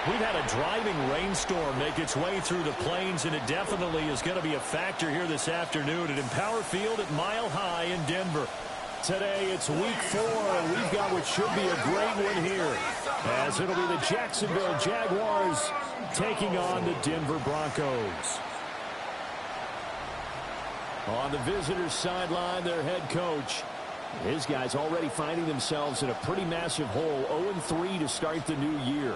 We've had a driving rainstorm make its way through the plains, and it definitely is going to be a factor here this afternoon at Empower Field at Mile High in Denver. Today, it's week 4, and we've got what should be a great one here, as it'll be the Jacksonville Jaguars taking on the Denver Broncos. On the visitors' sideline, their head coach. His guys already finding themselves in a pretty massive hole, 0-3 to start the new year.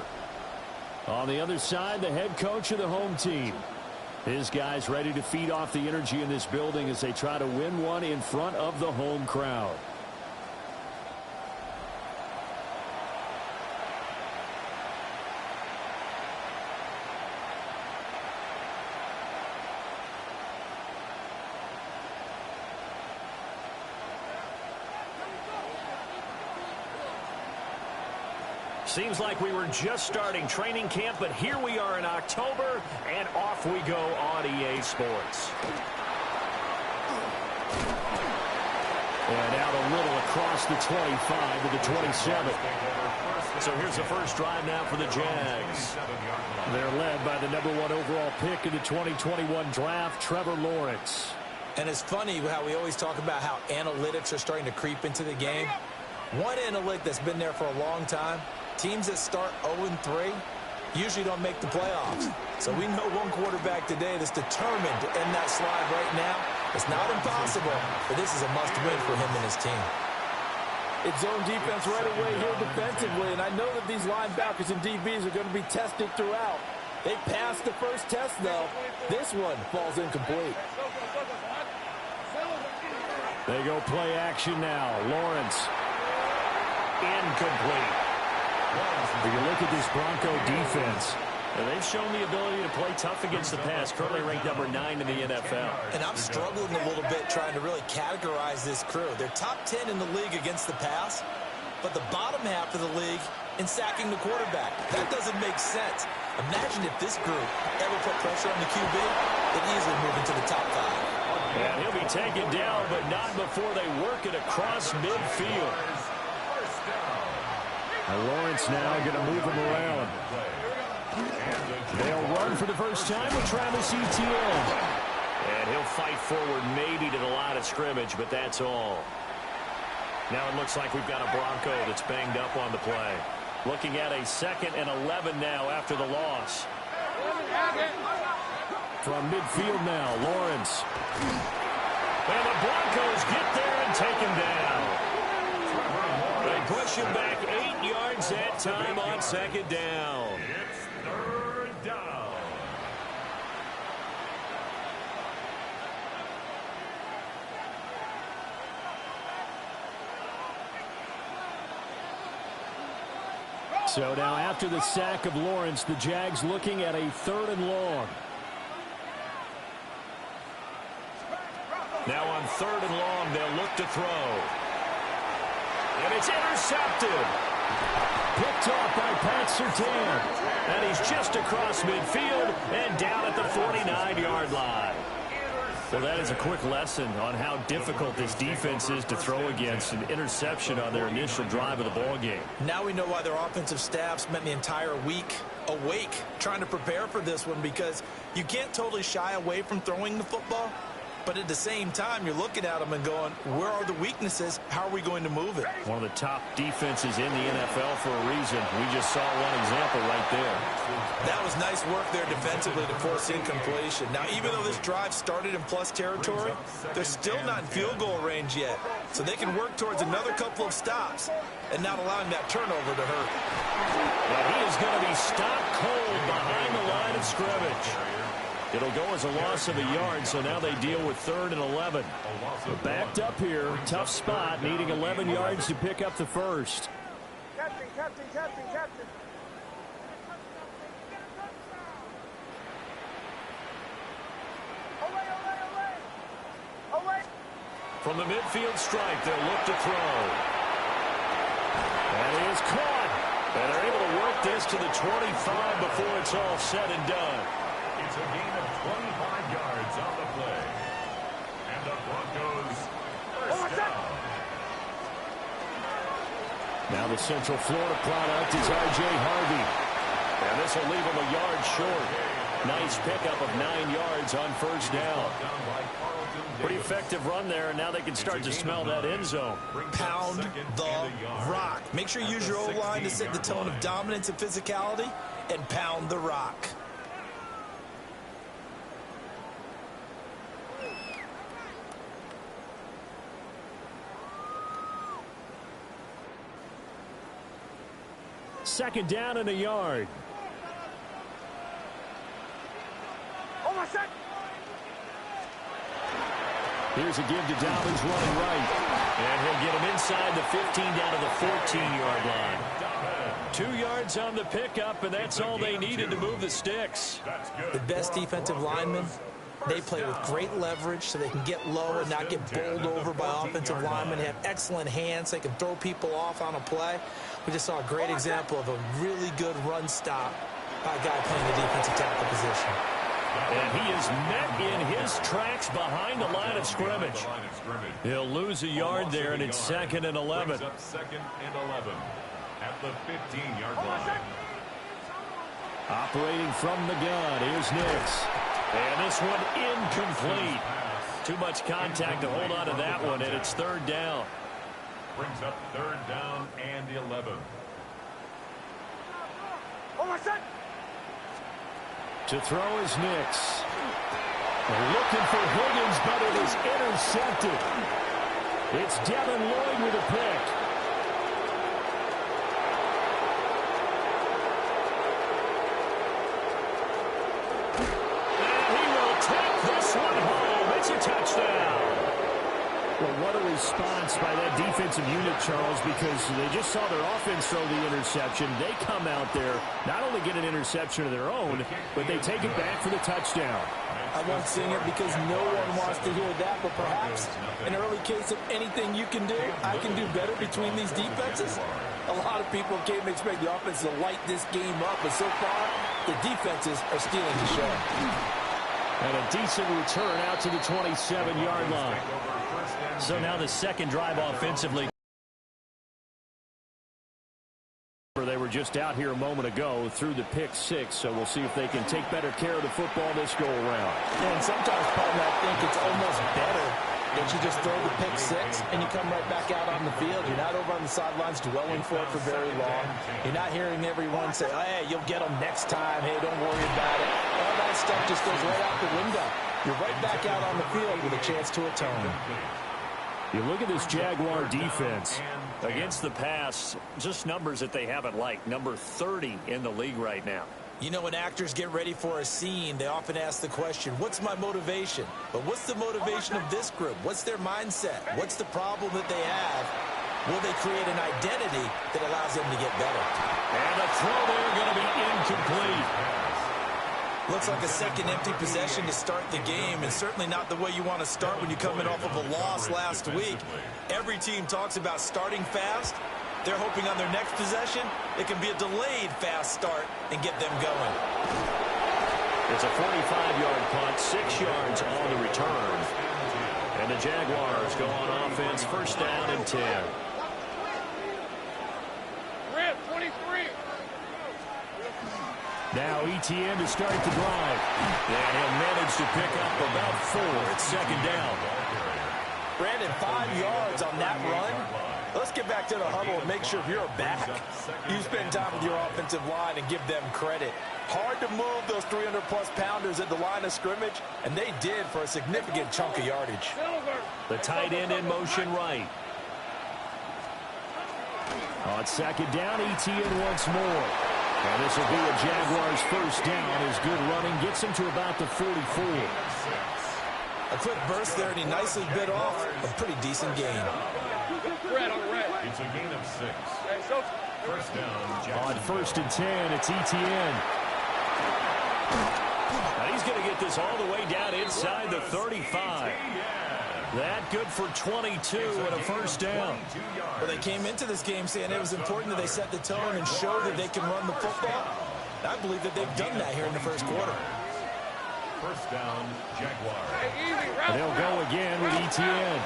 On the other side, the head coach of the home team. His guys ready to feed off the energy in this building as they try to win one in front of the home crowd. Seems like we were just starting training camp, but here we are in October, and off we go on EA Sports. And out a little across the 25 to the 27. So here's the first drive now for the Jags. They're led by the #1 overall pick in the 2021 draft, Trevor Lawrence. And it's funny how we always talk about how analytics are starting to creep into the game. One analytic that's been there for a long time, teams that start 0-3 usually don't make the playoffs. So we know one quarterback today that's determined to end that slide right now. It's not impossible, but this is a must-win for him and his team. It's zone defense right away here defensively, and I know that these linebackers and DBs are going to be tested throughout. They passed the first test, though. This one falls incomplete. They go play action now. Lawrence. Incomplete. If you look at this Bronco defense, they've shown the ability to play tough against the pass, currently ranked #9 in the NFL. And I'm struggling a little bit trying to really categorize this crew. They're top 10 in the league against the pass, but the bottom half of the league in sacking the quarterback. That doesn't make sense. Imagine if this group ever put pressure on the QB, they'd easily move into the top 5. And he'll be taken down, but not before they work it across midfield. Lawrence now going to move him around. They'll run for the first time with Travis Etienne. And he'll fight forward maybe to the line of scrimmage, but that's all. Now it looks like we've got a Bronco that's banged up on the play. Looking at a 2nd and 11 now after the loss. From midfield now, Lawrence. And the Broncos get there and take him down. They push him back 8 yards that time on 2nd down. It's 3rd down. So now after the sack of Lawrence, the Jags looking at a 3rd and long. Now on 3rd and long, they'll look to throw. And it's intercepted. Picked off by Pat Surtain. And he's just across midfield and down at the 49-yard line. Well, that is a quick lesson on how difficult this defense is to throw against. An interception on their initial drive of the ballgame. Now we know why their offensive staff spent the entire week awake trying to prepare for this one, because you can't totally shy away from throwing the football. But at the same time, you're looking at them and going, where are the weaknesses? How are we going to move it? One of the top defenses in the NFL for a reason. We just saw one example right there. That was nice work there defensively to force incompletion. Now, even though this drive started in plus territory, they're still not in field goal range yet. So they can work towards another couple of stops and not allowing that turnover to hurt. Well, he is going to be stopped cold behind the line of scrimmage. It'll go as a loss of a yard, so now they deal with 3rd and 11. They're backed up here, tough spot, needing 11 yards to pick up the first. Captain. From the midfield stripe, they'll look to throw. And he is caught. And they're able to work this to the 25 before it's all said and done. It's a gain of 25 yards on the play. And the Broncos first down. Now the Central Florida product is R.J. Harvey. And this will leave him a yard short. Nice pickup of 9 yards on first down. Pretty effective run there, and now they can start to smell that end zone. Pound the rock. Make sure you use your O-line to set the tone of dominance and physicality, and pound the rock. Second down and a yard. Here's a give to Dobbins running right. And he'll get him inside the 15 down to the 14-yard line. 2 yards on the pickup, and that's all they needed to move the sticks. The best defensive linemen, they play with great leverage so they can get low and not get bowled over by offensive linemen. They have excellent hands. They can throw people off on a play. We just saw a great example of a really good run stop by a guy playing the defensive tackle position. And he is met in his tracks behind the line of scrimmage. He'll lose a yard there, and it's 2nd and 11. Second and 11 at the 15-yard line. Operating from the gun, here's Nix. And this one incomplete. Too much contact to hold on to that one, and it's 3rd down. Brings up 3rd down and 11. To throw is Nix. Looking for Higgins, but it is intercepted. It's Devin Lloyd with a pick. And he will take this one home. It's a touchdown. Well, what a response by that defensive unit, Charles, because they just saw their offense throw the interception. They come out there, not only get an interception of their own, but they take it back for the touchdown. I won't sing it because no one wants to hear that, but perhaps an early case of anything you can do, I can do better between these defenses. A lot of people came to expect the offense to light this game up, but so far, the defenses are stealing the show. And a decent return out to the 27-yard line. So now the second drive offensively. They were just out here a moment ago through the pick 6, so we'll see if they can take better care of the football this go around. And sometimes, partner, I think it's almost better that you just throw the pick 6 and you come right back out on the field. You're not over on the sidelines dwelling for it for very long. You're not hearing everyone say, oh, hey, you'll get them next time. Hey, don't worry about it. All that stuff just goes right out the window. You're right back out on the field with a chance to atone. You look at this Jaguar defense against the pass, just numbers that they haven't liked. Number 30 in the league right now. You know, when actors get ready for a scene, they often ask the question, what's my motivation? But what's the motivation of this group? What's their mindset? What's the problem that they have? Will they create an identity that allows them to get better? And the throw there going to be incomplete. Looks like a second empty possession to start the game, and certainly not the way you want to start when you're coming off of a loss last week. Every team talks about starting fast. They're hoping on their next possession, it can be a delayed fast start and get them going. It's a 45-yard punt, 6 yards on the return. And the Jaguars go on offense, 1st down and 10. Now ETN to start the drive. And he'll manage to pick up about 4 at 2nd down. Brandon, 5 yards on that run. Let's get back to the huddle and make sure if you're a back, you spend time with your offensive line and give them credit. Hard to move those 300-plus pounders at the line of scrimmage, and they did for a significant chunk of yardage. The tight end in motion right. On 2nd down, ETN once more. And this will be a Jaguars 1st down. His good running gets him to about the 44. A quick burst there, and he nicely bit off a pretty decent gain. It's a gain of 6. 1st down, on 1st and 10, it's ETN. Now he's going to get this all the way down inside the 35. That good for 22 and a 1st down. Well, they came into this game saying it was important that they set the tone and show that they can run the football. I believe that they've done that here in the 1st quarter. 1st down, Jaguar. And they'll go again with ETN.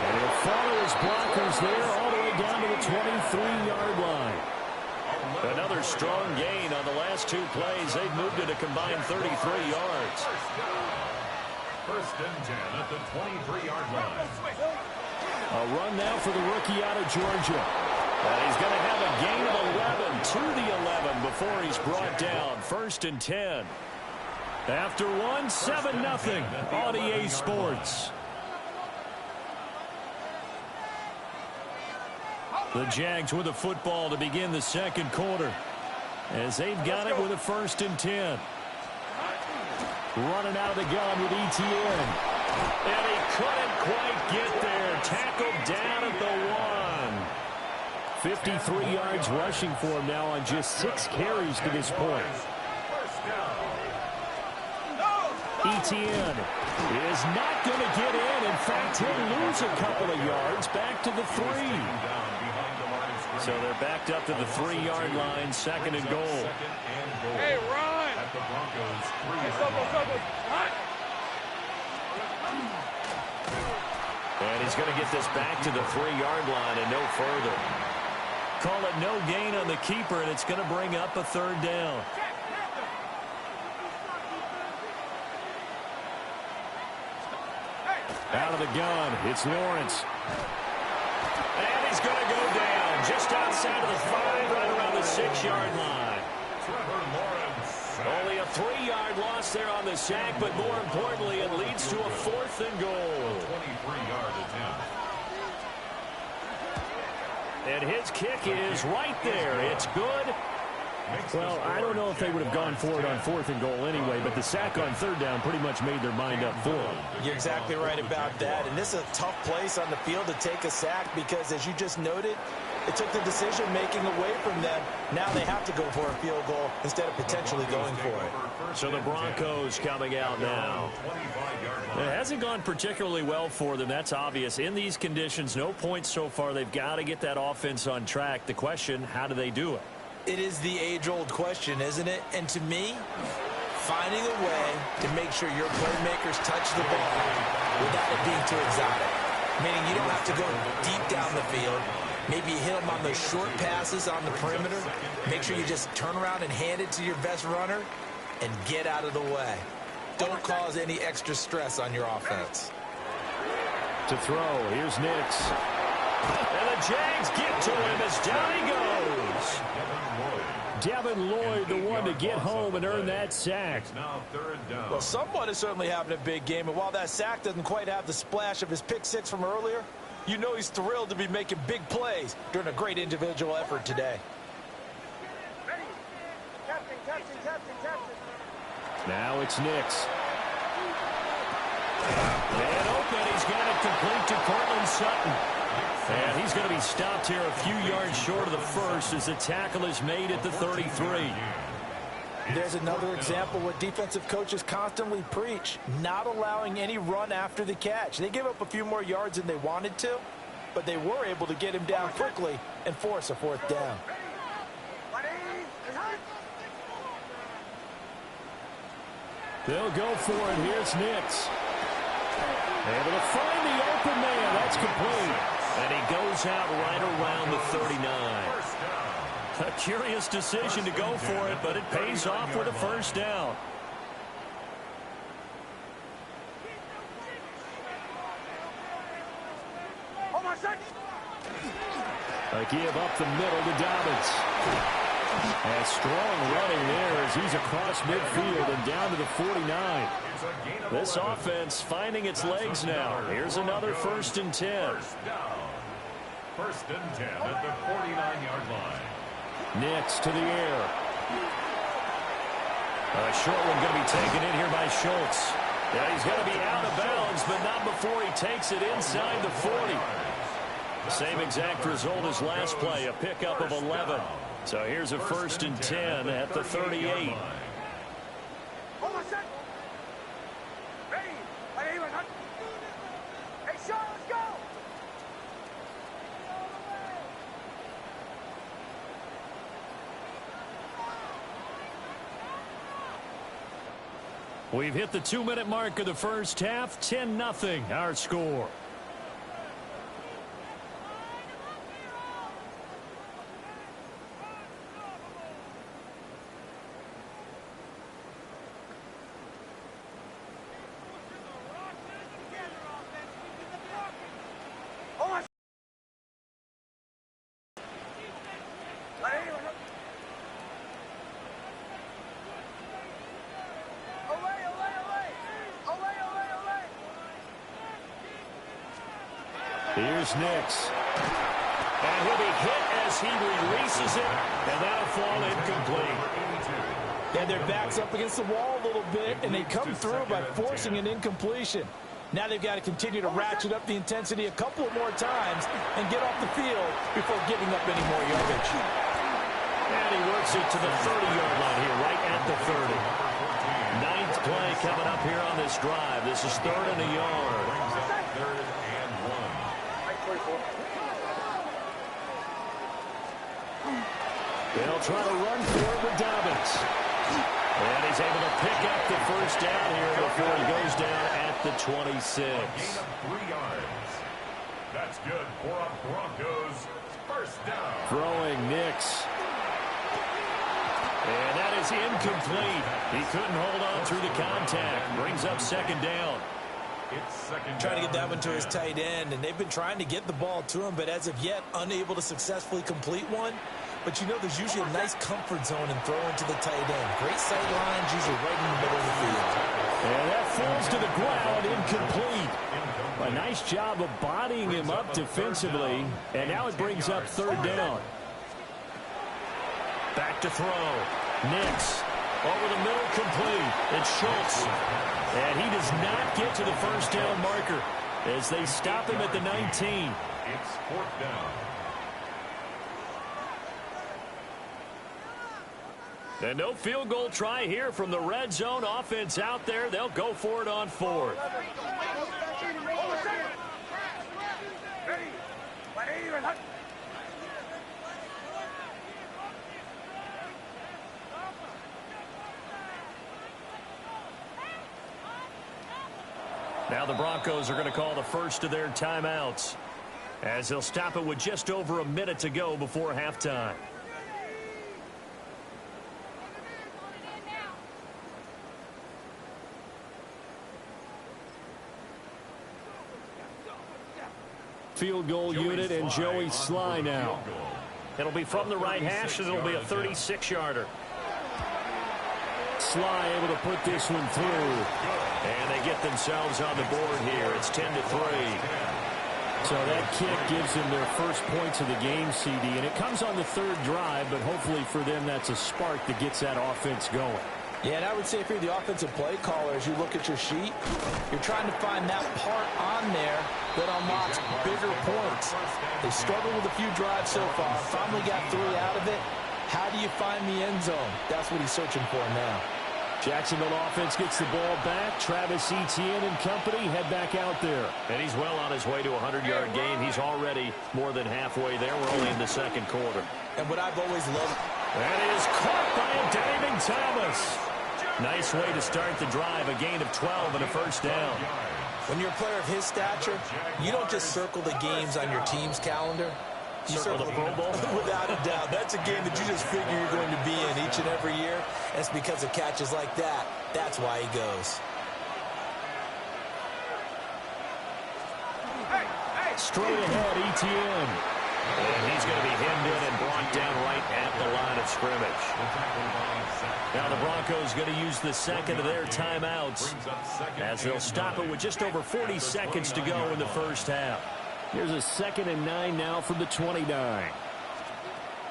And he'll follow his blockers there all the way down to the 23-yard line. Another strong gain on the last 2 plays. They've moved it a combined 33 yards. First and 10 at the 23-yard line. A run now for the rookie out of Georgia. And he's going to have a gain of 11 to the 11 before he's brought down. First and 10. After one, 7-0 on EA Sports. The Jags with the football to begin the second quarter, as they've got it with a first and 10. Running out of the gun with ETN. And he couldn't quite get there. Tackled down at the 1. 53 yards rushing for him now on just 6 carries to this point. ETN is not going to get in. In fact, he'll lose a couple of yards back to the 3. So they're backed up to the 3-yard line, second and goal. Hey, run! At the Broncos' 3-yard line. And he's going to get this back to the 3-yard line and no further. Call it no gain on the keeper, and it's going to bring up a third down. Out of the gun, it's Lawrence. And he's going to go down just outside of the 5, right around the 6-yard line. Trevor Lawrence. Only a 3-yard loss there on the sack, but more importantly, it leads to a 4th and goal. 23-yard attempt. And his kick is right there. It's good. Well, I don't know if they would have gone for it on 4th and goal anyway, but the sack on 3rd down pretty much made their mind up for it. You're exactly right about that. And this is a tough place on the field to take a sack because, as you just noted, it took the decision-making away from them. Now they have to go for a field goal instead of potentially going for it. So the Broncos coming out now. It hasn't gone particularly well for them. That's obvious. In these conditions, no points so far. They've got to get that offense on track. The question, how do they do it? It is the age-old question, isn't it? And to me, finding a way to make sure your playmakers touch the ball without it being too exotic. Meaning you don't have to go deep down the field. Maybe you hit them on those short passes on the perimeter. Make sure you just turn around and hand it to your best runner and get out of the way. Don't cause any extra stress on your offense. To throw, here's Nix. And the Jags get to him as down he goes. Devin Lloyd, the one to get home and earn that sack. Now 3rd down. Well, someone is certainly having a big game, and while that sack doesn't quite have the splash of his pick 6 from earlier, you know he's thrilled to be making big plays during a great individual effort today. Now it's Nix. And open, he's got it complete to Cortland Sutton. And he's going to be stopped here a few yards short of the first as the tackle is made at the 33. There's another example where defensive coaches constantly preach, not allowing any run after the catch. They gave up a few more yards than they wanted to, but they were able to get him down quickly and force a 4th down. They'll go for it. Here's Nix. Able to find the open man. That's complete. And he goes out right around the 39. A curious decision to go for it, but it pays off with a 1st down. A give up the middle to Dobbins. And strong running there as he's across midfield and down to the 49. This offense finding its legs now. Here's another 1st and 10. 1st and 10 at the 49-yard line. Nix to the air. A short one going to be taken in here by Schultz. Yeah, he's going to be out of bounds, but not before he takes it inside the 40. Same exact result as last play, a pickup of 11. So here's a 1st and 10 at the 38. We've hit the 2-minute mark of the first half. 10-0 our score. Here's Nix. And he'll be hit as he releases it, and that'll fall incomplete. Yeah, their back's up against the wall a little bit, and they come through by forcing an incompletion. Now they've got to continue to ratchet up the intensity a couple of more times and get off the field before giving up any more yardage. And he works it to the 30-yard line here, right at the 30. Ninth play coming up here on this drive. This is 3rd and a yard. 3rd and 1. They'll try to run for it with Dobbins. And he's able to pick up the first down here before he goes down at the 26. Gain of 3 yards. That's good for a Broncos first down. Throwing Nix. And that is incomplete. He couldn't hold on through the contact. Brings up 2nd down. It's 2nd Trying to get that down. one to his tight end, and they've been trying to get the ball to him, but as of yet, unable to successfully complete one. But you know there's usually a nice comfort zone in throwing to the tight end. Great sight lines, usually right in the middle of the field. And that falls to the ground, incomplete. A nice job of bodying him up defensively. And now it brings up 3rd down. Back to throw. Nix. Over the middle, complete. It's Schultz. And he does not get to the first down marker as they stop him at the 19. It's 4th down. And no field goal try here from the red zone offense out there. They'll go for it on 4th. Now the Broncos are going to call the first of their timeouts as they'll stop it with just over a minute to go before halftime. Field goal unit and Joey Sly now. It'll be from the right hash, and it'll be a 36-yarder. Sly able to put this one through. And they get themselves on the board here. It's 10-3. So that kick gives them their first points of the game, CD. And it comes on the 3rd drive, but hopefully for them that's a spark that gets that offense going. Yeah, and I would say if you're the offensive play caller, as you look at your sheet, you're trying to find that part on there that unlocks bigger points. They struggled with a few drives so far, finally got 3 out of it. How do you find the end zone? That's what he's searching for now. Jacksonville offense gets the ball back. Travis Etienne and company head back out there. And he's well on his way to a 100-yard game. He's already more than halfway there. We're only in the 2nd quarter. And what I've always loved... That is caught by a diving Thomas. Nice way to start the drive. A gain of 12 and a first down. When you're a player of his stature, you don't just circle the games on your team's calendar. You Circle the Pro Bowl? Without a doubt. That's a game that you just figure you're going to be in each and every year. And it's because of catches like that. That's why he goes. Straight ahead, Etienne. And he's going to be hemmed in and brought down right at the line of scrimmage. Now the Broncos going to use the 2nd of their timeouts as they'll stop it with just over 40 seconds to go in the first half. Here's a 2nd and 9 now from the 29.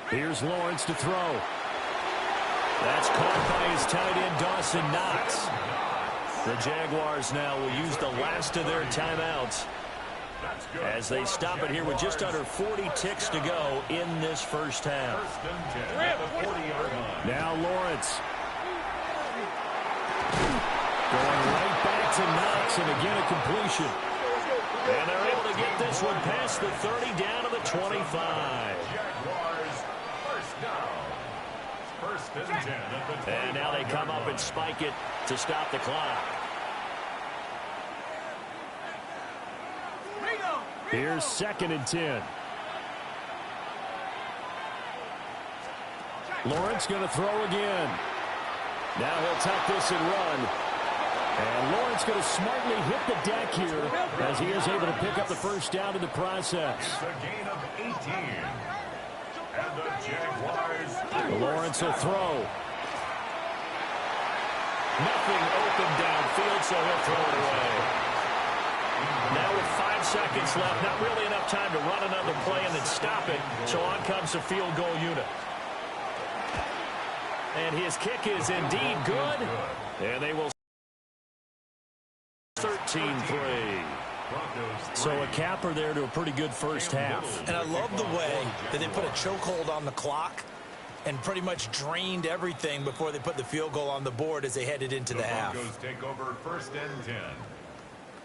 Here's Lawrence to throw. That's caught by his tight end, Dawson Knox. The Jaguars now will use the last of their timeouts as they stop it here with just under 40 ticks to go in this first half. Now Lawrence. Going right back to Knox, and again a completion. And they're able to get this one past the 30 down to the 25. Jaguars first down. 1st and 10 at the 20. And now they come up and spike it to stop the clock. Here's 2nd and 10. Lawrence going to throw again. Now he'll tuck this and run. And Lawrence going to smartly hit the deck here as he is able to pick up the first down in the process. It's a gain of 18. And the Jaguars... Lawrence will throw. Nothing open downfield, so he'll throw it away. Now with 5 seconds left, not really enough time to run another play and then stop it. So on comes the field goal unit. And his kick is indeed good. And they will 13-3. So a capper there to a pretty good first half. And I love the way that they put a chokehold on the clock and pretty much drained everything before they put the field goal on the board as they headed into the half. Take over 1st and 10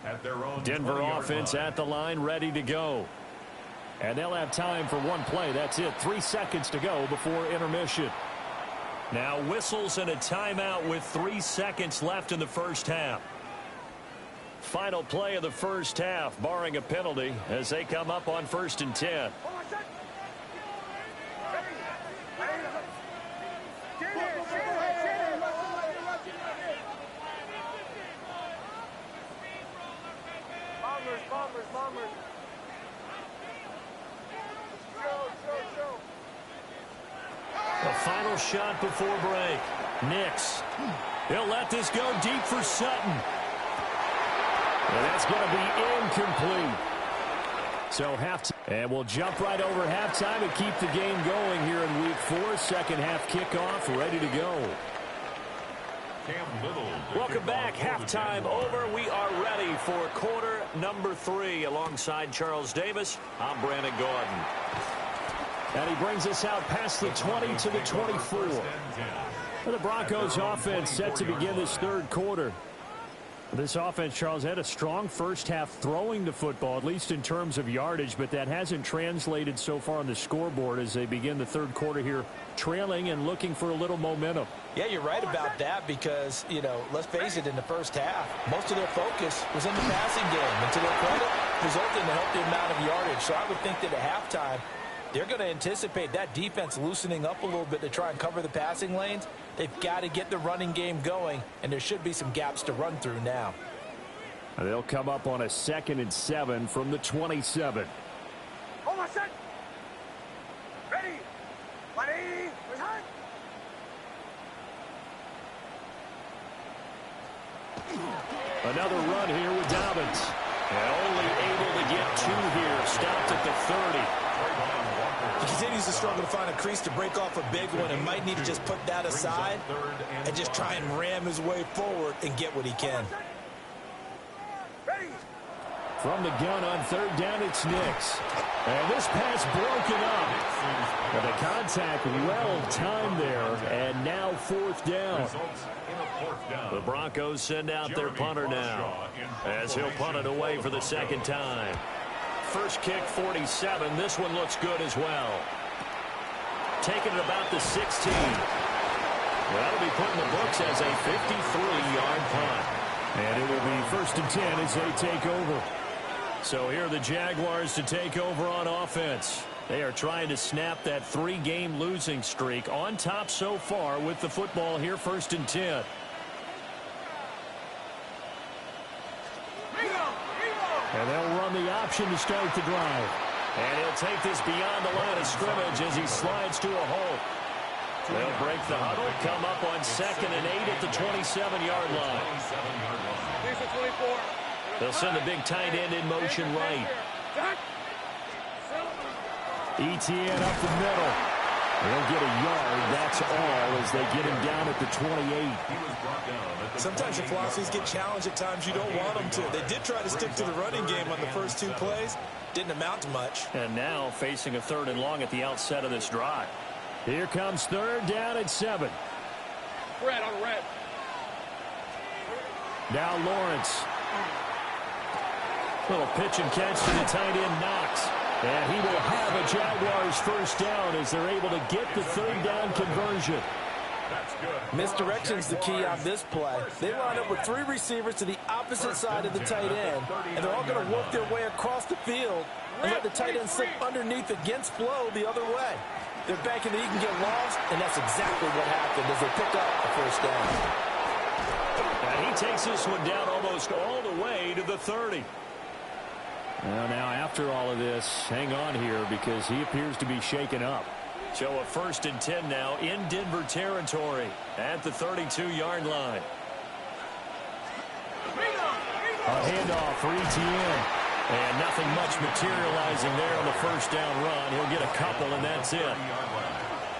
at their own Denver offense at the line, ready to go. And they'll have time for one play. That's it. 3 seconds to go before intermission. Now whistles and a timeout with 3 seconds left in the first half. Final play of the first half, barring a penalty, as they come up on 1st and 10. Bombers. The final shot before break. Nix. He'll let this go deep for Sutton. And that's going to be incomplete. So halftime. And we'll jump right over halftime and keep the game going here in week 4. Second half kickoff, ready to go. Welcome back. Halftime over. We are ready for quarter number 3. Alongside Charles Davis, I'm Brandon Gordon. And he brings us out past the 20 to the 24. For the Broncos offense set to begin this third quarter. This offense, Charles, had a strong first half throwing the football, at least in terms of yardage, but that hasn't translated so far on the scoreboard as they begin the third quarter here, trailing and looking for a little momentum. Yeah, you're right about that because, you know, let's face it, in the first half, most of their focus was in the passing game. And to their credit, resulted in a healthy amount of yardage. So I would think that at halftime, they're going to anticipate that defense loosening up a little bit to try and cover the passing lanes. They've got to get the running game going, and there should be some gaps to run through now. They'll come up on a 2nd and 7 from the 27. Hold on, set. Ready. 180. Return. Another run here with Dobbins. And only able to get 2 here. Stopped at the 30. He continues to struggle to find a crease to break off a big one and might need to just put that aside and just try and ram his way forward and get what he can. From the gun on 3rd down, it's Nix. And this pass broken up. But the contact well timed there, and now 4th down. The Broncos send out their punter now as he'll punt it away for the 2nd time. First kick, 47. This one looks good as well. Taking it about the 16. That'll be put in the books as a 53-yard punt. And it will be 1st and 10 as they take over. So here are the Jaguars to take over on offense. They are trying to snap that 3-game losing streak. On top so far with the football here, 1st and 10. And they'll run the option to start the drive. And he'll take this beyond the line of scrimmage as he slides to a hole. They'll break the huddle, come up on 2nd and 8 at the 27-yard line. They'll send the big tight end in motion right. Etienne up the middle. They'll get a yard, that's all, as they get him down at the 28. Sometimes your philosophies get challenged at times you don't want them to. They did try to stick to the running game on the first 2 plays. Didn't amount to much. And now facing a 3rd and long at the outset of this drive. Here comes 3rd down at 7. Red on red. Now Lawrence. Little pitch and catch to the tight end, Knox. And he will have a Jaguars 1st down as they're able to get the 3rd down conversion. Misdirection's the key on this play. They line up with 3 receivers to the opposite side of the tight end, and they're all going to work their way across the field and let the tight end slip underneath against flow the other way. They're banking that he can get lost, and that's exactly what happened as they pick up the 1st down. And he takes this one down almost all the way to the 30. Well, now after all of this, hang on here because he appears to be shaken up. So a 1st and 10 now in Denver territory at the 32-yard line. A handoff for Etienne. And nothing much materializing there on the first down run. He'll get a couple, and that's it.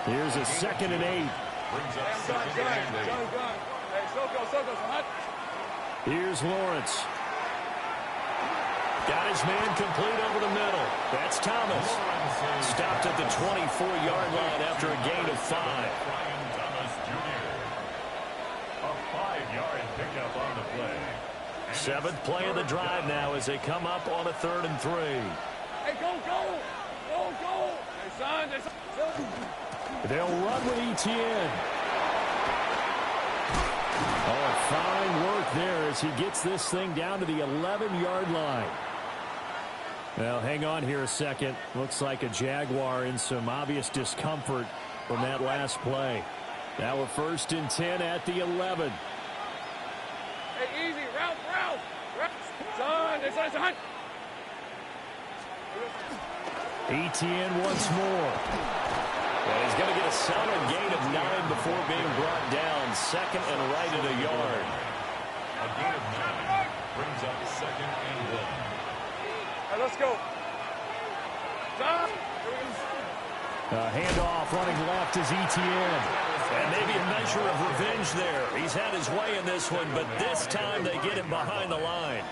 Here's a 2nd and 8. Here's Lawrence. Got his man complete over the middle. That's Thomas. Stopped at the 24-yard line after a gain of 5. A 5-yard pickup on the play. 7th play of the drive now as they come up on a 3rd and 3. Hey, go! Go, go! Hey, son, They'll run with Etienne. Oh, fine work there as he gets this thing down to the 11-yard line. Well, hang on here a second. Looks like a Jaguar in some obvious discomfort from that last play. Now we're 1st and 10 at the 11. Hey, easy, route. Son. Etienne once more. And he's going to get a solid gain of 9 before being brought down. 2nd and right at a yard. A gain of 9 brings up 2nd and 1. Hey, let's go. Son. Handoff running left is Etienne. And maybe a measure of revenge there. He's had his way in this one, but this time they get him behind the line.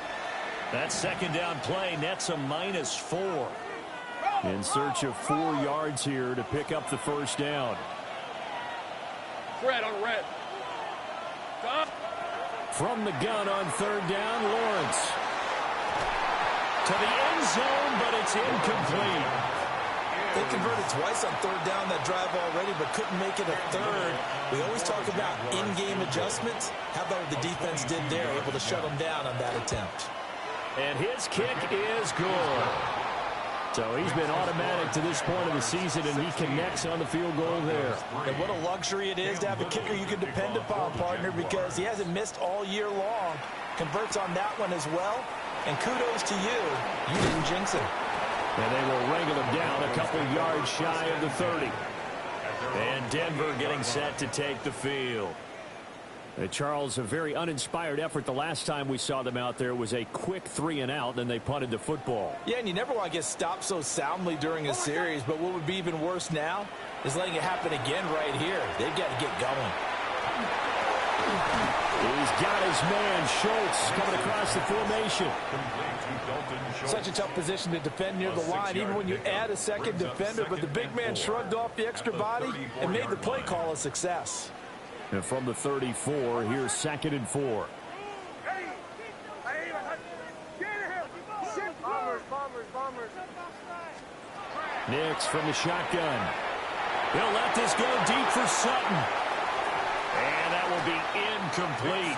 That 2nd down play nets a -4. In search of 4 yards here to pick up the 1st down. Fred on red. Son. From the gun on 3rd down, Lawrence. To the end zone, but it's incomplete. They converted twice on 3rd down that drive already, but couldn't make it a 3rd. We always talk about in-game adjustments. How about what the defense did there, able to shut them down on that attempt. And his kick is good. So he's been automatic to this point of the season, and he connects on the field goal there. And what a luxury it is to have a kicker you can depend upon, partner, because he hasn't missed all year long. Converts on that one as well. And kudos to you. You didn't jinx him. And they will wrangle him down a couple yards shy of the 30. And Denver getting set to take the field. Charles, a very uninspired effort the last time we saw them out there. Was a quick 3 and out, then they punted the football. Yeah, and you never want to get stopped so soundly during a series, but what would be even worse now is letting it happen again right here. They've got to get going. He's got his man, Schultz, coming across the formation. Such a tough position to defend near the line, even when you add a 2nd defender, but the big man shrugged off the extra body and made the play call a success. And from the 34, here's 2nd and 4. Nix from the shotgun. He'll let this go deep for Sutton. And that will be incomplete.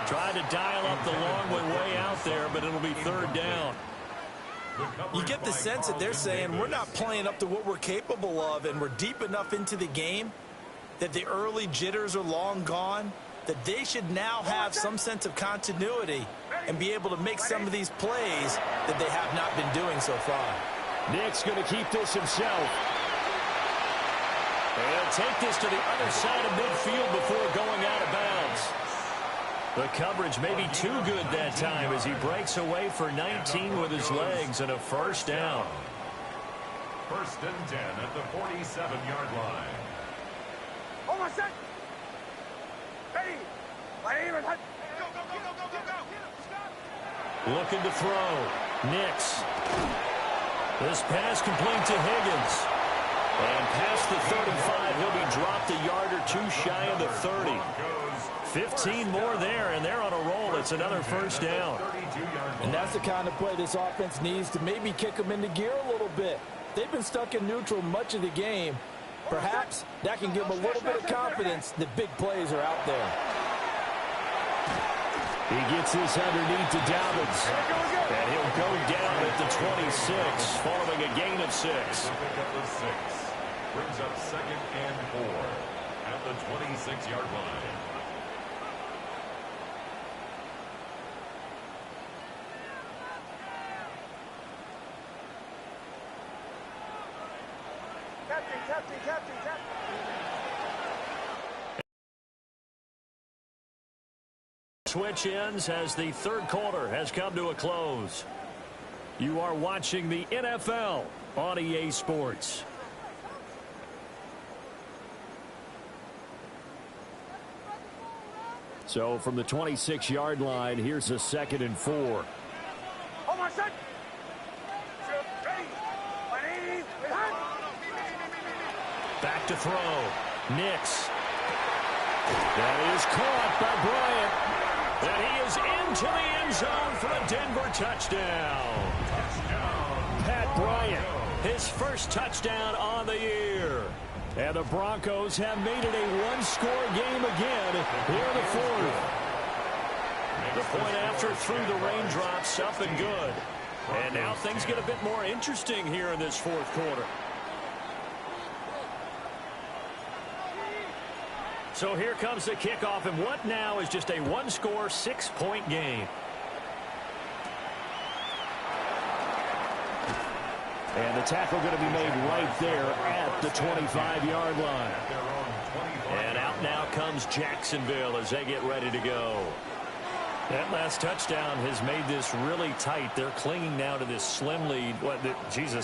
Tried to dial up the long way out there, but it'll be 3rd down. You get the sense that they're saying we're not playing up to what we're capable of, and we're deep enough into the game that the early jitters are long gone, that they should now have some sense of continuity and be able to make some of these plays that they have not been doing so far. Nick's going to keep this himself. And take this to the other side of midfield before going out of bounds. The coverage may be too good that time as he breaks away for 19 with his legs and a 1st down. 1st and 10 at the 47-yard line. Hold on, set. Ready. Looking to throw. Nix. This pass complete to Higgins. And past the 35, he'll be dropped a yard or 2 shy of the 30. 15 more there, and they're on a roll. It's another 1st down. And that's the kind of play this offense needs to maybe kick them into gear a little bit. They've been stuck in neutral much of the game. Perhaps that can give them a little bit of confidence that big plays are out there. He gets this underneath to Dobbins. And he'll go down at the 26, following a gain of 6. Brings up 2nd and 4 at the 26-yard line. Captain. Switch ends as the 3rd quarter has come to a close. You are watching the NFL on EA Sports. So from the 26-yard line, here's a 2nd and 4. Back to throw. Nix. That is caught by Bryant. And he is into the end zone for a Denver touchdown. Pat Bryant, his first touchdown on the year. And the Broncos have made it a one-score game again here in the fourth. The point after through the raindrops, up and good. And now things get a bit more interesting here in this fourth quarter. So here comes the kickoff, and what now is just a one-score, 6-point game. And the tackle going to be made right there at the 25-yard line. And out now comes Jacksonville as they get ready to go. That last touchdown has made this really tight. They're clinging now to this slim lead.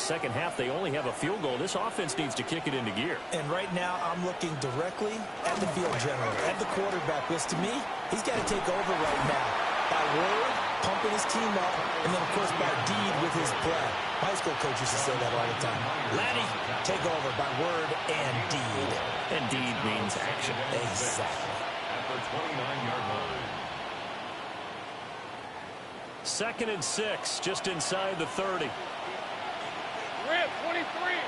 Second half, they only have a field goal. This offense needs to kick it into gear. And right now, I'm looking directly at the field general, at the quarterback, because to me, he's got to take over right now. By word, pumping his team up, and then, of course, by deed with his play. My high school coach used to say that all the time. Laddie, take over by word and deed. And deed means action. Exactly. At the 29-yard line. 2nd and 6, just inside the 30. Rip, 23.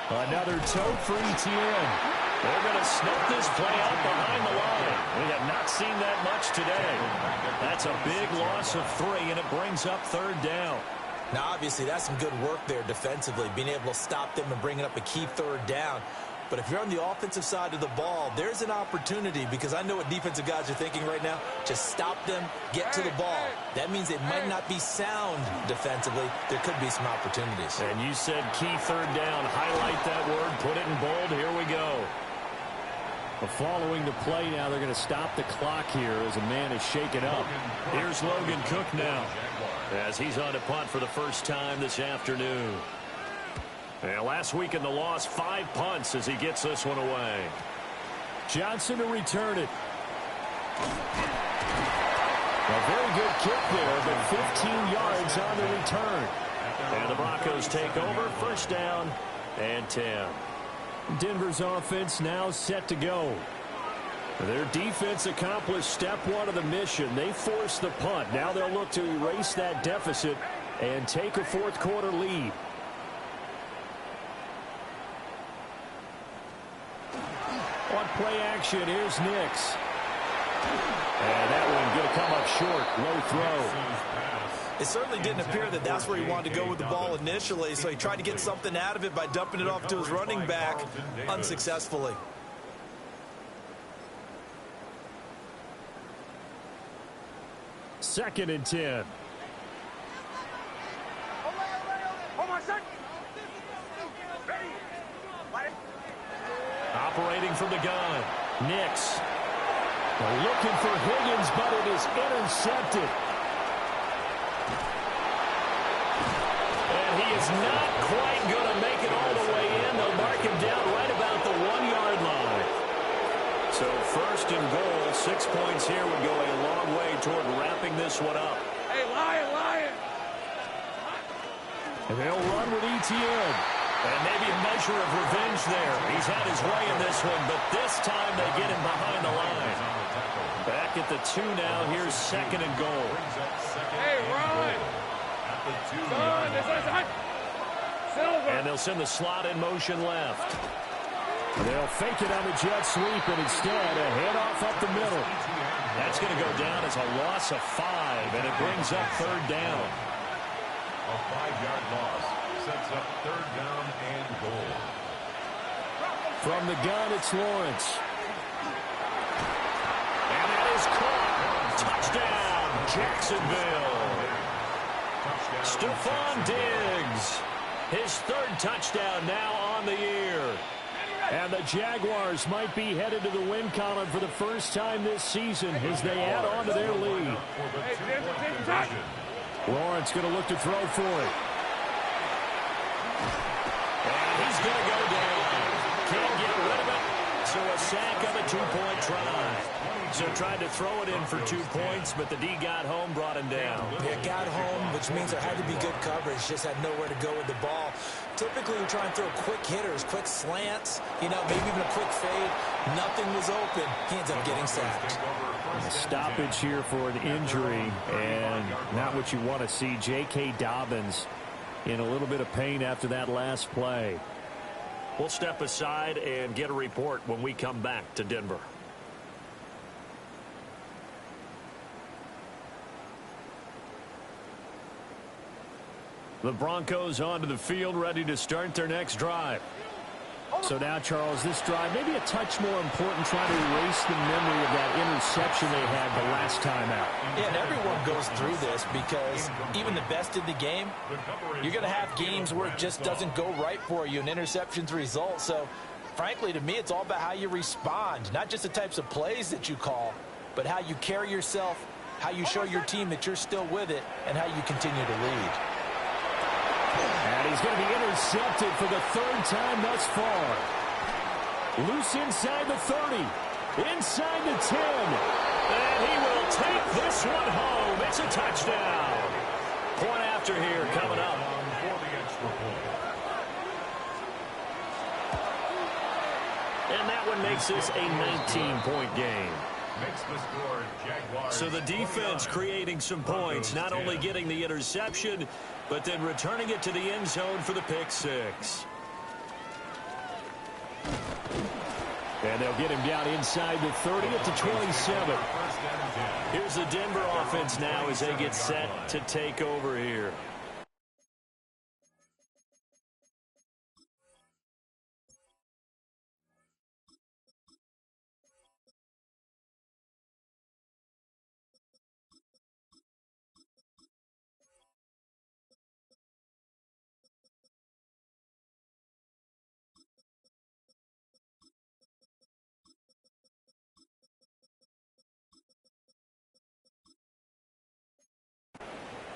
Another tote for ETN. They're going to snap this play out behind the line. We have not seen that much today. That's a big loss of 3, and it brings up 3rd down. Now, obviously, that's some good work there defensively, being able to stop them and bringing up a key 3rd down. But if you're on the offensive side of the ball, there's an opportunity, because I know what defensive guys are thinking right now. Just stop them, get to the ball. That means it might not be sound defensively. There could be some opportunities. And you said key 3rd down. Highlight that word. Put it in bold. Here we go. Following the play now, they're going to stop the clock here as a man is shaken up. Here's Logan Cook now as he's on to punt for the first time this afternoon. And last week in the loss, 5 punts as he gets this one away. Johnson to return it. A very good kick there, but 15 yards on the return. And the Broncos take over, 1st down and 10. Denver's offense now set to go. Their defense accomplished step 1 of the mission. They forced the punt. Now they'll look to erase that deficit and take a fourth quarter lead. On play action, here's Nix. And that one going to come up short. Low throw. It certainly didn't appear that that's where he wanted to go with the ball initially, so he tried to get something out of it by dumping it off to his running back unsuccessfully. Second and 10. Operating from the gun. Nix. Looking for Higgins, but it is intercepted. And he is not quite going to make it all the way in. They'll mark him down right about the 1-yard line. So 1st and goal, 6 points here would go a long way toward wrapping this one up. Hey, Lion! And they'll run with ETN. And maybe a measure of revenge there. He's had his way in this one, but this time they get him behind the line. Back at the 2 now. Here's 2nd and goal. Hey, run! And they'll send the slot in motion left. They'll fake it on the jet sweep, and instead a handoff up the middle. That's going to go down as a loss of 5, and it brings up 3rd down. A 5-yard loss sets up 3rd down and goal. From the gun, it's Lawrence. And that is caught. Touchdown, Jacksonville. Stephon Diggs. His 3rd touchdown now on the year. And the Jaguars might be headed to the win column for the first time this season as they add on to their lead. Lawrence going to look to throw for it. And he's going to go down. Can't get rid of it. So a sack on the two-point try. So tried to throw it in for 2 points, but the D got home, brought him down. It got home, which means there had to be good coverage. Just had nowhere to go with the ball. Typically, you try and throw quick hitters, quick slants, maybe even a quick fade. Nothing was open. He ends up getting sacked. A stoppage here for an injury, and not what you want to see. J.K. Dobbins in a little bit of pain after that last play. We'll step aside and get a report when we come back to Denver. The Broncos onto the field, ready to start their next drive. So now, Charles, this drive maybe a touch more important, trying to erase the memory of that interception they had the last time out. Yeah, and everyone goes through this because even the best in the game, you're going to have games where it just doesn't go right for you, and interceptions result. So, frankly, to me, it's all about how you respond, not just the types of plays that you call, but how you carry yourself, how you show your team that you're still with it, and how you continue to lead. And he's going to be intercepted for the third time thus far. Loose inside the 30. Inside the 10. And he will take this one home. It's a touchdown. Point after here coming up. And that one makes this a 19-point game. So the defense creating some points, not only getting the interception, but then returning it to the end zone for the pick six. And they'll get him down inside the 30 at the 27. Here's the Denver offense now as they get set to take over here.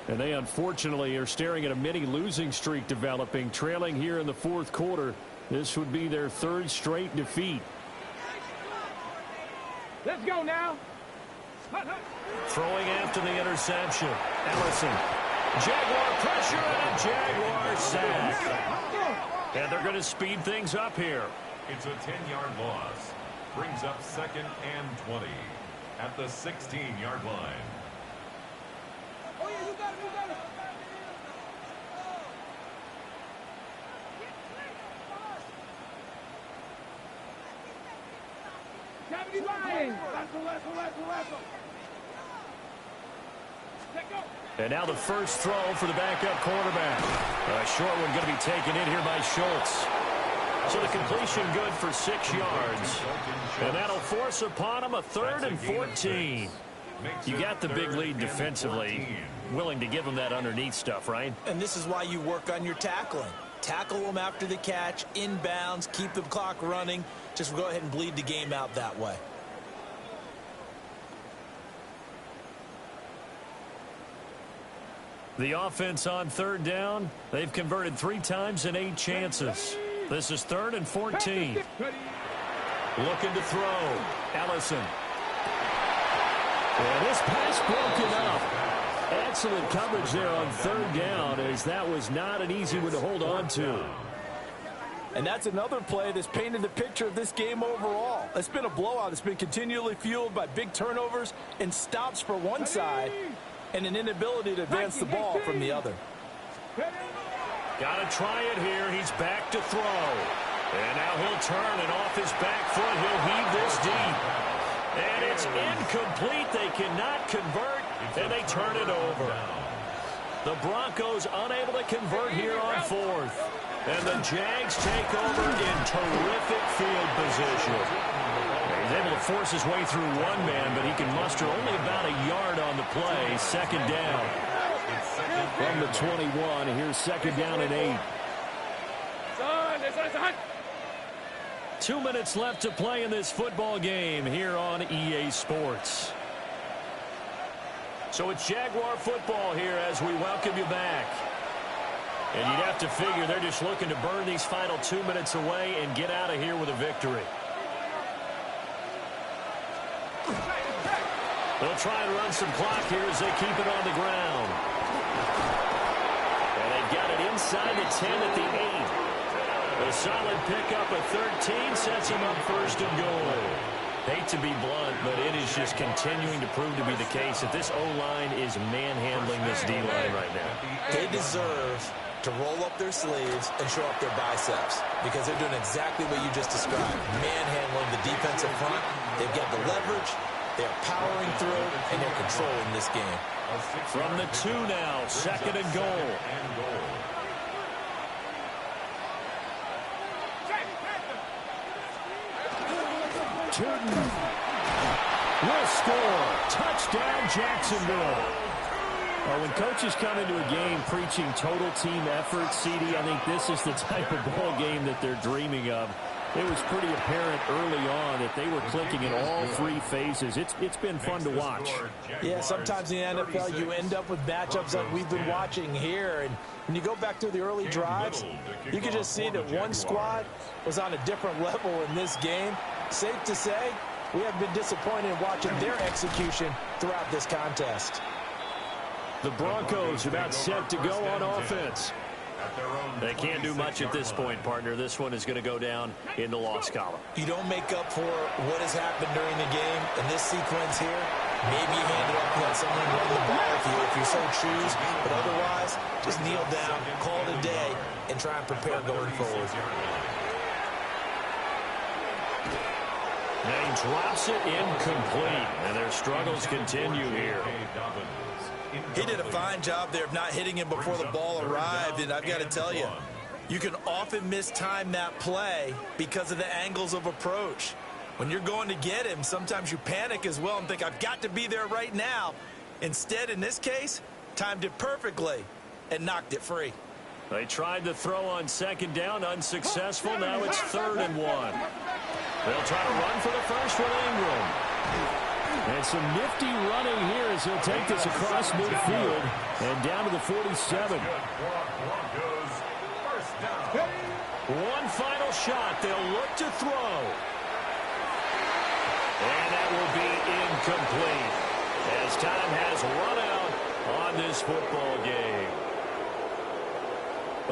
And they unfortunately are staring at a mini losing streak developing, trailing here in the fourth quarter. This would be their third straight defeat. Let's go now. Throwing after the interception. Ellison. Jaguar pressure and a Jaguar sack. And they're going to speed things up here. It's a 10-yard loss. Brings up 2nd and 20 at the 16-yard line. Oh, yeah, you got it, you got it. Cavity line. Lasso. And now the first throw for the backup quarterback. A short one going to be taken in here by Schultz. So the completion good for 6 yards. And that'll force upon him a 3rd and 14. You got the big lead defensively. Willing to give them that underneath stuff, right? And this is why you work on your tackling. Tackle them after the catch, inbounds, keep the clock running. Just go ahead and bleed the game out that way. The offense on 3rd down. They've converted 3 times in 8 chances. This is 3rd and 14. Looking to throw. Ellison. And this pass broken up. Excellent coverage there on 3rd down, as that was not an easy one to hold on to. And that's another play that's painted the picture of this game overall. It's been a blowout. It's been continually fueled by big turnovers and stops for one side and an inability to advance the ball from the other. Got to try it here. He's back to throw. And now he'll turn, and off his back foot, he'll heave this deep. And it's incomplete. They cannot convert, and they turn it over. The Broncos unable to convert here on 4th. And the Jags take over in terrific field position. He's able to force his way through one man, but he can muster only about a yard on the play. 2nd down. From the 21, here's 2nd down and 8. 2 minutes left to play in this football game here on EA Sports. So it's Jaguar football here as we welcome you back. And you'd have to figure they're just looking to burn these final 2 minutes away and get out of here with a victory. They'll try and run some clock here as they keep it on the ground. And they've got it inside the 10 at the 8. A solid pickup of 13 sets them up first and goal. Hate to be blunt, but it is just continuing to prove to be the case that this O-line is manhandling this D-line right now. They deserve to roll up their sleeves and show up their biceps because they're doing exactly what you just described, manhandling the defensive front. They've got the leverage, they're powering through, and they're controlling this game. From the 2 now, second and goal. Tootin will score. Touchdown, Jacksonville. When coaches come into a game preaching total team effort, CD, I think this is the type of ball game that they're dreaming of. It was pretty apparent early on that they were clicking in all 3 phases. It's been fun to watch. Yeah, sometimes in the NFL you end up with matchups like we've been watching here. And when you go back through the early drives, you can just see that one squad was on a different level in this game. Safe to say, we have been disappointed in watching their execution throughout this contest. The Broncos about set to go on offense. They can't do much at this point, partner. This one is going to go down in the loss column. You don't make up for what has happened during the game in this sequence here. Maybe you hand it off and let someone run the ball if you so choose. But otherwise, just kneel down, call it a day, and try and prepare going forward. And he drops it incomplete, and their struggles continue here. He did a fine job there of not hitting him before the ball arrived, and I've got to tell you, you can often mistime that play because of the angles of approach. When you're going to get him, sometimes you panic as well and think, I've got to be there right now. Instead, in this case, timed it perfectly and knocked it free. They tried to throw on second down, unsuccessful. Now it's 3rd and 1. They'll try to run for the first with Ingram. And some nifty running here as he'll take this across midfield and down to the 47. One final shot. They'll look to throw. And that will be incomplete as time has run out on this football game.